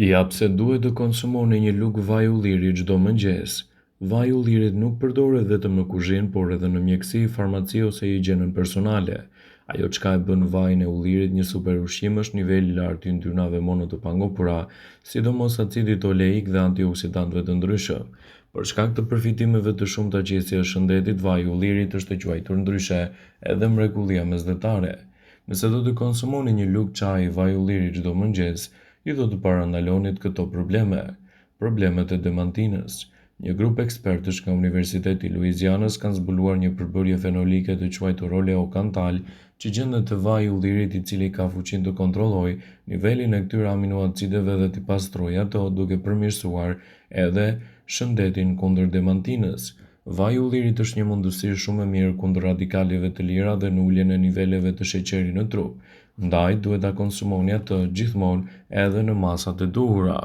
Ja pse duhet të konsumoni një lugë vaj ulliri çdo mëngjes. Vaj ullirit nuk përdoret vetëm në kuzhinë, por edhe në mjekësi, farmaci ose higjienën personale. Ajo çka e bën vajin e ullirit një super ushqim është niveli i lartë i yndyrnave mono të pangopura, sidomos acidit oleik dhe antioksidantëve të ndryshëm. Për shkak të përfitimeve të shumta që i sjell shëndetit, vaji i ullirit është e quajtur ndryshe edhe mrekullia mesdhetare. Nëse do të konsumoni një lugë çaji vaj ulliri çdo mëngjes, ju do të parandalonit këto probleme. Problemet e demantinës. Një grup ekspertësh nga Universiteti i Luizianës kanë zbuluar një përbërje fenolike të quajtur oleokantal, që gjendet te vaji i ullirit, i cili ka fuqinë të kontrollojë nivelin e këtyre aminoacideve dhe t'i pastrojë ato, duke përmirësuar edhe shëndetin kundër demantinës. Vaji i ullirit është një mundësi shumë e mirë kundër radikaleve të lira dhe në uljen e niveleve të sheqerit në trup. Ndaj duhet ta konsumoni atë gjithmonë edhe në masat e duhura.